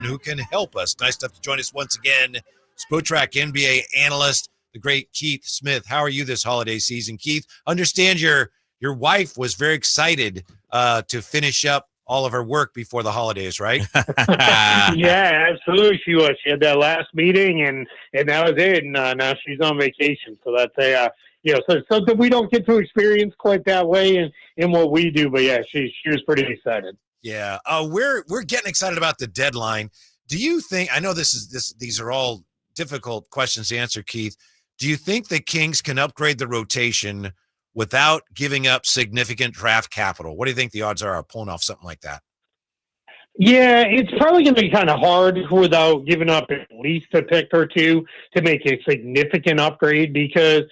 who can help us. Nice enough to join us once again, Spotrac NBA analyst, the great Keith Smith. How are you this holiday season, Keith? Understand your wife was very excited to finish up all of her work before the holidays, right? Yeah, absolutely. She was. She had that last meeting, and that was it. And now she's on vacation. So that's so it's something we don't get to experience quite that way in what we do. But yeah, she was pretty excited. Yeah, we're getting excited about the deadline. Do you think? I know these are all difficult questions to answer, Keith. Do you think the Kings can upgrade the rotation without giving up significant draft capital? What do you think the odds are of pulling off something like that? Yeah, it's probably going to be kind of hard without giving up at least a pick or two to make a significant upgrade because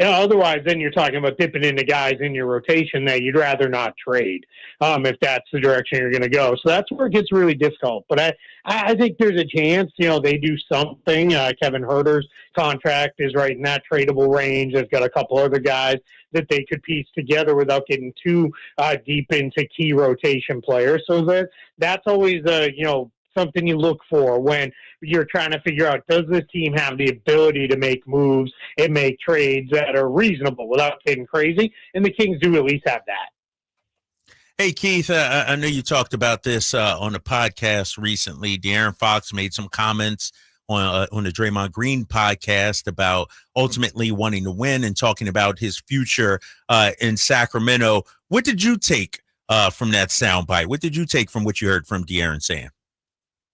otherwise then you're talking about dipping into guys in your rotation that you'd rather not trade if that's the direction you're going to go. So that's where it gets really difficult. But I think there's a chance, they do something. Kevin Huerter's contract is right in that tradable range. They've got a couple other guys that they could piece together without getting too deep into key rotation players. So that's always something you look for when you're trying to figure out, does this team have the ability to make moves and make trades that are reasonable without getting crazy? And the Kings do at least have that. Hey, Keith, I know you talked about this on a podcast recently. De'Aaron Fox made some comments on the Draymond Green podcast about ultimately wanting to win and talking about his future in Sacramento. What did you take from that soundbite? What did you take from what you heard from De'Aaron saying?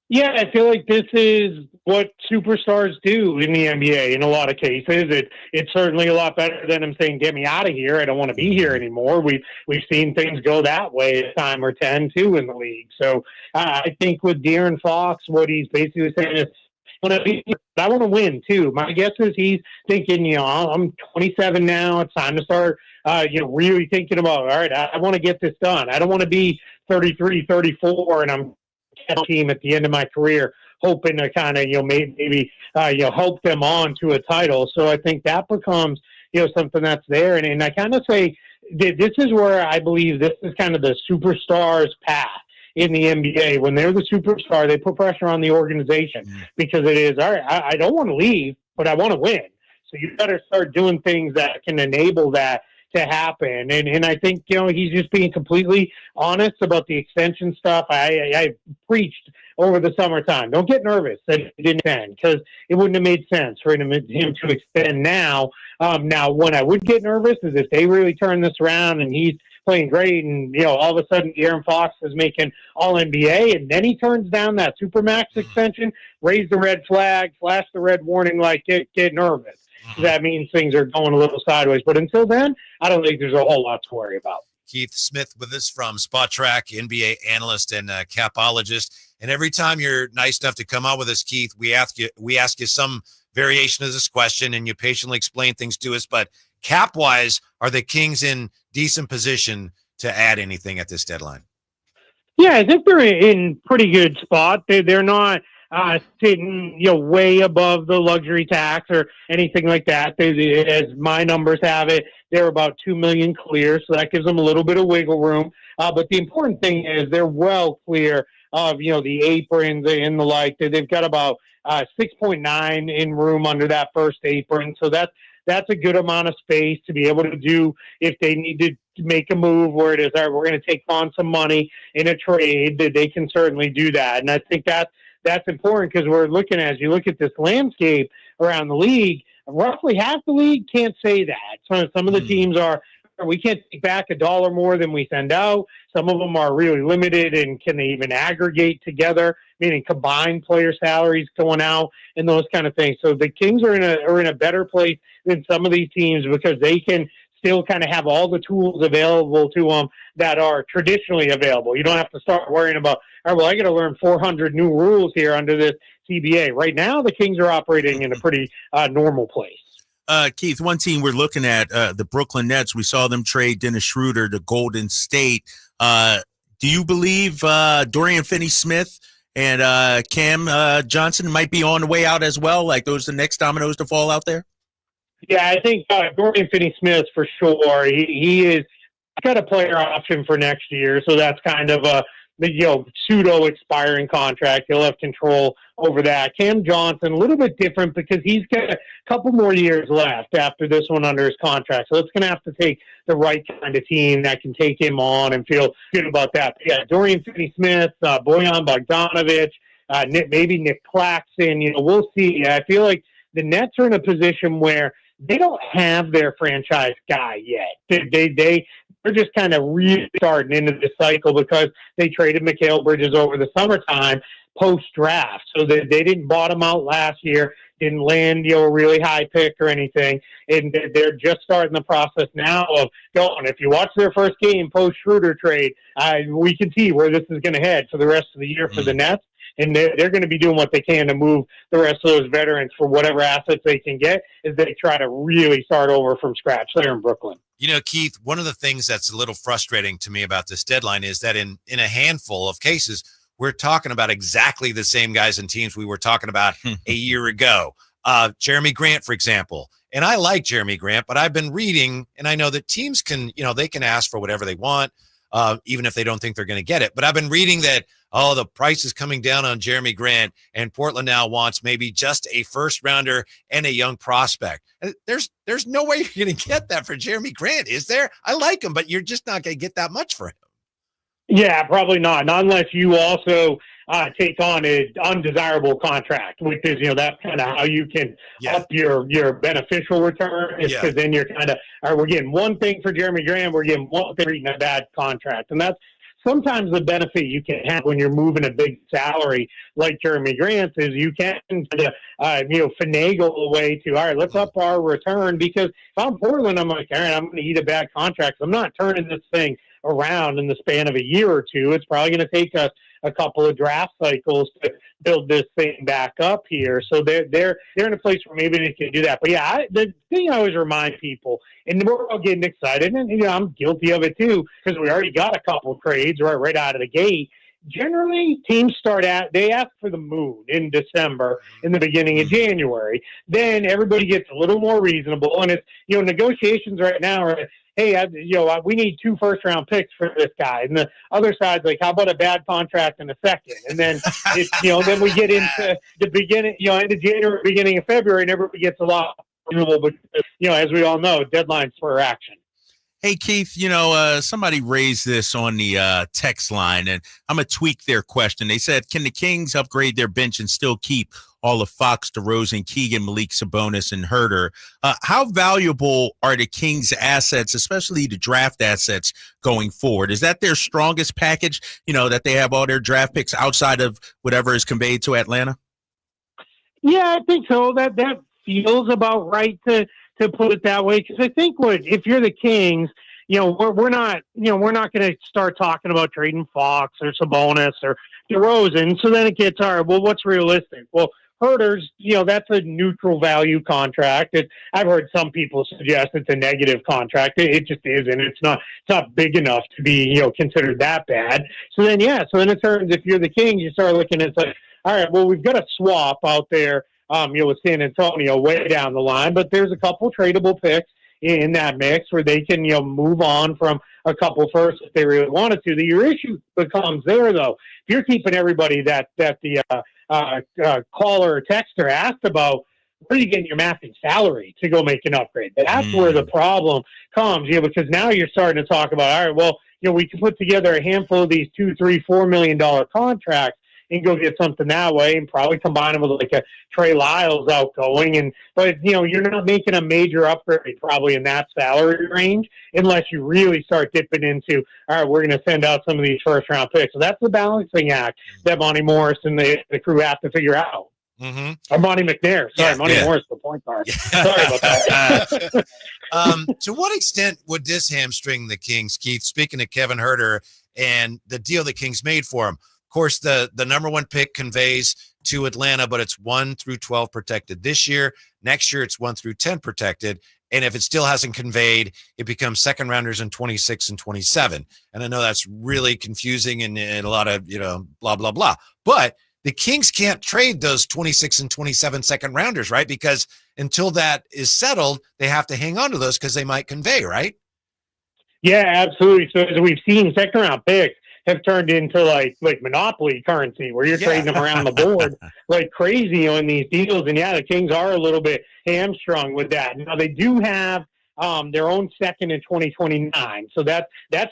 Yeah, I feel like this is what superstars do in the NBA in a lot of cases. It's certainly a lot better than him saying, "Get me out of here. I don't want to be here anymore." We've seen things go that way a time or 10 too in the league. So I think with De'Aaron Fox, what he's basically saying is, I want to win too. My guess is he's thinking, I'm 27 now. It's time to start, really thinking about, all right, I want to get this done. I don't want to be 33, 34, and I'm team at the end of my career, hoping to kind of, maybe help them on to a title. So I think that becomes, something that's there. And I kind of say this is where I believe this is kind of the superstars path in the NBA. When they're the superstar, they put pressure on the organization because it is, all right, I don't want to leave, but I want to win. So you better start doing things that can enable that to happen. And I think, he's just being completely honest about the extension stuff. I preached over the summertime, don't get nervous that it didn't extend because it wouldn't have made sense for him to extend now. Now, when I would get nervous is if they really turn this around and he's playing great and, all of a sudden De'Aaron Fox is making All-NBA and then he turns down that Supermax extension, raise the red flag, flash the red warning light, get nervous. That means things are going a little sideways. But until then, I don't think there's a whole lot to worry about. Keith Smith with us from Spotrac, NBA analyst and capologist. And every time you're nice enough to come on with us, Keith, we ask you some variation of this question, and you patiently explain things to us. But cap-wise, are the Kings in decent position to add anything at this deadline? Yeah, I think they're in pretty good spot. They're not sitting, way above the luxury tax or anything like that. As my numbers have it, they're about $2 million clear, so that gives them a little bit of wiggle room. But the important thing is they're well clear of, the aprons and the like. They've got about 6.9 in room under that first apron, so that's a good amount of space to be able to do if they need to make a move where it is, all right, we're going to take on some money in a trade, that they can certainly do that. And I think that's important because we're looking as you look at this landscape around the league, roughly half the league can't say that. So some of the teams we can't take back a dollar more than we send out. Some of them are really limited, and can they even aggregate together, meaning combine player salaries going out and those kind of things. So the Kings are in a better place than some of these teams because they can still kind of have all the tools available to them that are traditionally available. You don't have to start worrying about, all right, well, I got to learn 400 new rules here under this CBA. Right now, the Kings are operating in a pretty normal place. Keith, one team we're looking at, the Brooklyn Nets, we saw them trade Dennis Schroeder to Golden State. Do you believe Dorian Finney-Smith and Cam Johnson might be on the way out as well? Like those are the next dominoes to fall out there? Yeah, I think Dorian Finney-Smith for sure. He is got a player option for next year, so that's kind of pseudo expiring contract. He'll have control over that. Cam Johnson, a little bit different because he's got a couple more years left after this one under his contract. So it's going to have to take the right kind of team that can take him on and feel good about that. But yeah, Dorian Finney-Smith, Bojan Bogdanovic, maybe Nick Claxton. We'll see. I feel like the Nets are in a position where they don't have their franchise guy yet. They're just kind of really starting into this cycle because they traded Mikal Bridges over the summertime post-draft. So they didn't bottom out last year, didn't land a really high pick or anything. And they're just starting the process now of going. If you watch their first game post-Schroeder trade, we can see where this is going to head for the rest of the year for the Nets. And they're going to be doing what they can to move the rest of those veterans for whatever assets they can get as they try to really start over from scratch there in Brooklyn. Keith, one of the things that's a little frustrating to me about this deadline is that in a handful of cases, we're talking about exactly the same guys and teams we were talking about a year ago. Jeremy Grant, for example. And I like Jeremy Grant, but I've been reading, and I know that teams can, they can ask for whatever they want, even if they don't think they're going to get it. But I've been reading that, the price is coming down on Jeremy Grant, and Portland now wants maybe just a first rounder and a young prospect. There's no way you're going to get that for Jeremy Grant, is there? I like him, but you're just not going to get that much for him. Yeah, probably not unless you also take on an undesirable contract, which is, that's kind of how you can up your beneficial return, is because then you're kind of, all right, we're getting one thing for Jeremy Grant, we're getting one thing for eating a bad contract. And that's sometimes the benefit you can have when you're moving a big salary like Jeremy Grant is you can finagle a way to, all right, let's up our return, because if I'm Portland, I'm like, all right, I'm going to eat a bad contract. I'm not turning this thing around in the span of a year or two. It's probably going to take us a couple of draft cycles to build this thing back up here. So they're in a place where maybe they can do that. But yeah, the thing I always remind people, and we're all getting excited, and I'm guilty of it too, because we already got a couple of trades right out of the gate. Generally, teams they ask for the moon in December, in the beginning of January. Then everybody gets a little more reasonable, and it's negotiations right now are, hey, we need 2 first-round picks for this guy, and the other side's like, how about a bad contract in a second? And then then we get into the beginning, end of January, beginning of February, and everybody gets a lot reasonable. But as we all know, deadlines for action. Hey, Keith, somebody raised this on the text line, and I'm going to tweak their question. They said, can the Kings upgrade their bench and still keep all of Fox, DeRozan, Keegan, Malik, Sabonis, and Herter? How valuable are the Kings' assets, especially the draft assets, going forward? Is that their strongest package, that they have all their draft picks outside of whatever is conveyed to Atlanta? Yeah, I think so. That feels about right to put it that way, because I think if you're the Kings, we're not going to start talking about trading Fox or Sabonis or DeRozan. So then it gets, all right, well, what's realistic? Well, Herter's, that's a neutral value contract. I've heard some people suggest it's a negative contract. It just isn't. It's not big enough to be, considered that bad. So then in terms, if you're the Kings, you start looking at, all right, well, we've got a swap out there, with San Antonio way down the line, but there's a couple tradable picks in that mix where they can, move on from a couple first if they really wanted to. Your issue becomes there, though. If you're keeping everybody that the caller or texter asked about, where are you getting your matching salary to go make an upgrade? That's where the problem comes, because now you're starting to talk about, all right, well, we can put together a handful of these $2, $3, $4 million contracts and go get something that way, and probably combine them with like a Trey Lyles outgoing. But you're not making a major upgrade probably in that salary range unless you really start dipping into, all right, we're going to send out some of these first round picks. So that's the balancing act that Monty Morris and the crew have to figure out. Or Monty McNair. Sorry, Monty Morris, the point guard. Sorry about that. To what extent would this hamstring the Kings, Keith? Speaking of Kevin Herter and the deal the Kings made for him. Of course, the number 1 pick conveys to Atlanta, but it's 1 through 12 protected this year. Next year, it's 1 through 10 protected. And if it still hasn't conveyed, it becomes second rounders in 26 and 27. And I know that's really confusing and a lot of, blah, blah, blah. But the Kings can't trade those 26 and 27 second rounders, right? Because until that is settled, they have to hang on to those because they might convey, right? Yeah, absolutely. So as we've seen, second round picks have turned into like monopoly currency, where you're trading them around the board like crazy on these deals. And yeah, the Kings are a little bit hamstrung with that. Now they do have their own second in 2029, so that's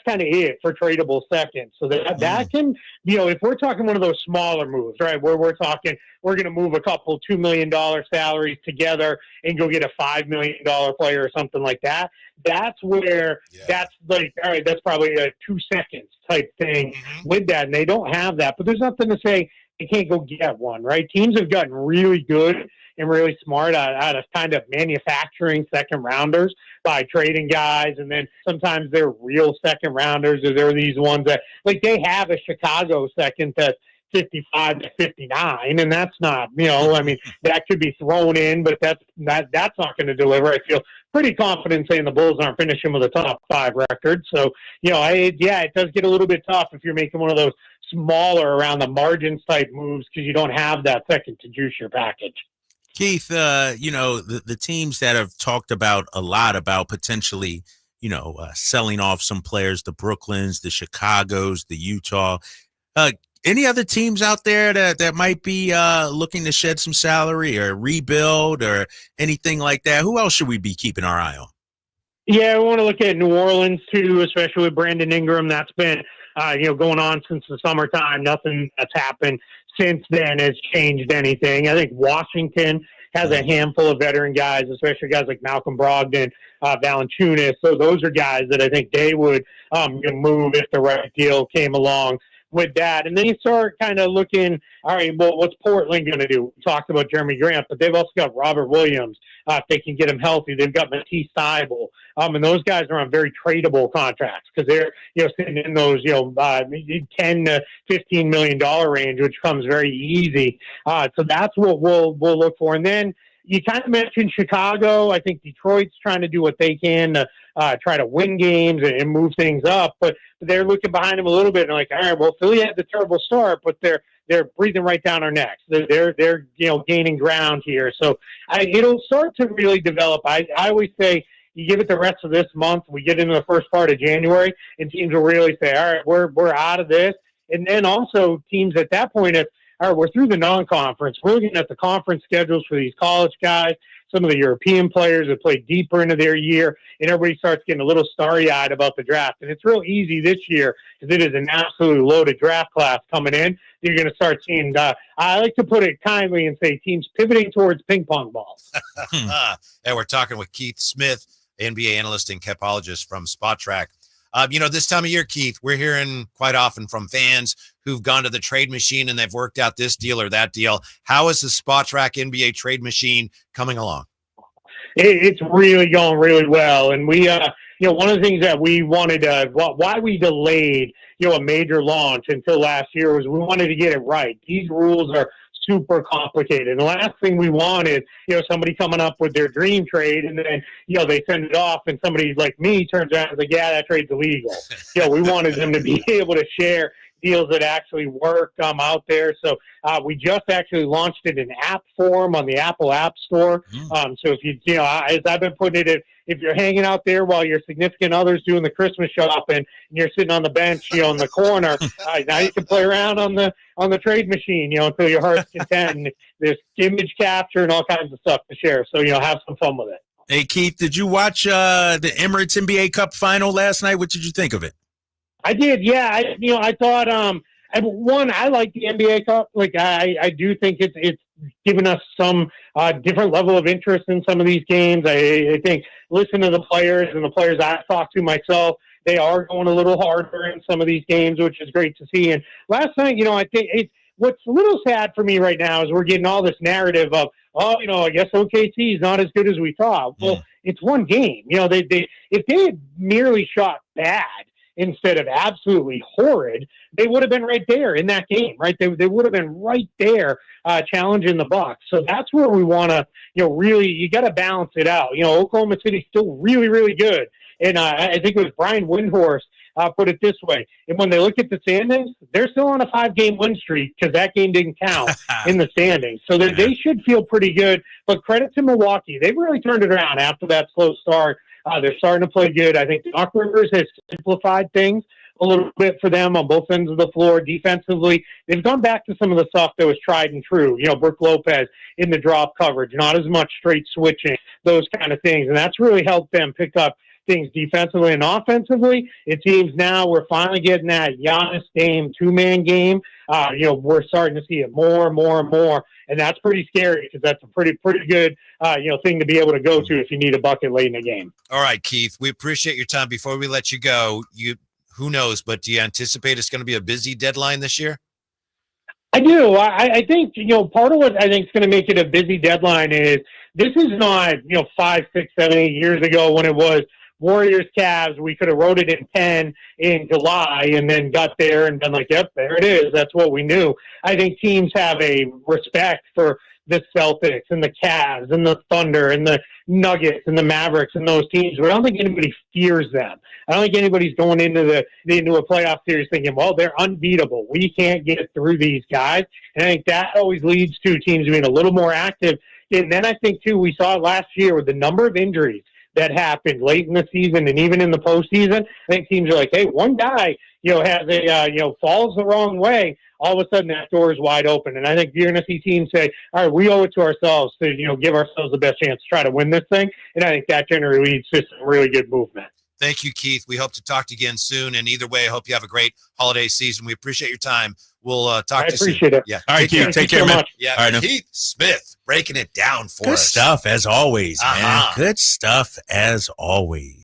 kind of it for tradable seconds. So that can, if we're talking one of those smaller moves, right, where we're talking we're going to move a couple $2 million salaries together and go get a $5 million player or something like that. That's where that's like, all right, that's probably a 2 seconds type thing with that, and they don't have that. But there's nothing to say they can't go get one, right? Teams have gotten really good and really smart out of kind of manufacturing second rounders by trading guys. And then sometimes they're real second rounders, or they're these ones that, like, they have a Chicago second that's 55 to 59, and that's not, I mean, that could be thrown in, but that's not going to deliver. I feel pretty confident saying the Bulls aren't finishing with a top 5 record. So, it does get a little bit tough if you're making one of those smaller around the margins type moves, because you don't have that second to juice your package. Keith, the teams that have talked about a lot about potentially, selling off some players, the Brooklyns, the Chicagos, the Utah, any other teams out there that might be looking to shed some salary or rebuild or anything like that? Who else should we be keeping our eye on? Yeah, I want to look at New Orleans too, especially with Brandon Ingram. That's been, going on since the summertime. Nothing that's happened since then has changed anything. I think Washington has a handful of veteran guys, especially guys like Malcolm Brogdon, Valanciunas. So those are guys that I think they would move if the right deal came along with that. And then you start kind of looking, all right, well, what's Portland going to do? We talked about Jeremy Grant, but they've also got Robert Williams. If they can get him healthy, they've got Matisse Thybulle. And those guys are on very tradable contracts, because they're, sitting in those, 10 to $15 million range, which comes very easy. So that's what we'll look for. And then you kind of mentioned Chicago. I think Detroit's trying to do what they can to try to win games and move things up, but they're looking behind them a little bit and like, all right, well, Philly had the terrible start, but they're breathing right down our necks. They're gaining ground here. So it'll start to really develop. I always say, you give it the rest of this month, we get into the first part of January, and teams will really say, all right, we're out of this. And then also teams at that point, if all right, we're through the non-conference, we're looking at the conference schedules for these college guys, some of the European players that play deeper into their year, and everybody starts getting a little starry-eyed about the draft. And it's real easy this year, because it is an absolutely loaded draft class coming in. You're going to start seeing, I like to put it kindly and say, teams pivoting towards ping pong balls. And we're talking with Keith Smith, NBA analyst and capologist from Spot Track. This time of year, Keith, we're hearing quite often from fans who've gone to the trade machine and they've worked out this deal or that deal. How is the Spot Track NBA trade machine coming along? It's really going really well. And we, one of the things that we wanted, why we delayed, a major launch until last year was we wanted to get it right. These rules are super complicated. And the last thing we want is, somebody coming up with their dream trade, and then, they send it off and somebody like me turns around and is like, yeah, that trade's illegal. We wanted them to be able to share deals that actually work out there. So we just actually launched it in app form on the Apple App Store. So if you, as I've been putting it, if you're hanging out there while your significant other's doing the Christmas shopping and you're sitting on the bench, in the corner, now you can play around on the trade machine, until your heart's content. And there's image capture and all kinds of stuff to share. So, have some fun with it. Hey, Keith, did you watch the Emirates NBA Cup final last night? What did you think of it? I did, yeah. I thought, I like the NBA Cup. Like, I do think it's given us some different level of interest in some of these games. I think listening to the players and the players I've talked to myself, they are going a little harder in some of these games, which is great to see. And last night, I think what's a little sad for me right now is we're getting all this narrative of, I guess OKC is not as good as we thought. Well, it's one game. If they had merely shot bad instead of absolutely horrid, they would have been right there in that game, right? They would have been right there challenging the Bucks. So that's where we want to, really, you got to balance it out. Oklahoma City's still really, really good. And I think it was Brian Windhorst put it this way. And when they look at the standings, they're still on a 5-game win streak because that game didn't count in the standings. So they should feel pretty good. But credit to Milwaukee. They've really turned it around after that slow start. They're starting to play good. I think Doc Rivers has simplified things a little bit for them on both ends of the floor. Defensively, they've gone back to some of the stuff that was tried and true. Brooke Lopez in the drop coverage, not as much straight switching, those kind of things. And that's really helped them pick up things defensively and offensively. It seems now we're finally getting that Giannis Dame two-man game. We're starting to see it more and more and more, and that's pretty scary because that's a pretty good thing to be able to go to if you need a bucket late in the game. All right, Keith, we appreciate your time. Before we let you go, who knows, but do you anticipate it's going to be a busy deadline this year? I do. I think, part of what I think is going to make it a busy deadline is this is not, 5, 6, 7, 8 years ago when it was Warriors, Cavs. We could have wrote it in pen in July and then got there and been like, yep, there it is. That's what we knew. I think teams have a respect for the Celtics and the Cavs and the Thunder and the Nuggets and the Mavericks and those teams, but I don't think anybody fears them. I don't think anybody's going into a playoff series thinking, well, they're unbeatable. We can't get through these guys. And I think that always leads to teams being a little more active. And then I think, too, we saw last year with the number of injuries that happened late in the season and even in the postseason. I think teams are like, hey, one guy, has falls the wrong way. All of a sudden that door is wide open. And I think you're going to see teams say, all right, we owe it to ourselves to, give ourselves the best chance to try to win this thing. And I think that generally leads to some really good movement. Thank you, Keith. We hope to talk to you again soon. And either way, I hope you have a great holiday season. We appreciate your time. We'll talk to you soon. I appreciate it. Yeah. All right, Keith. Take care, so man. much. Yeah. All right, Keith Smith breaking it down for Good us. stuff as always, man. Uh-huh. Good stuff as always.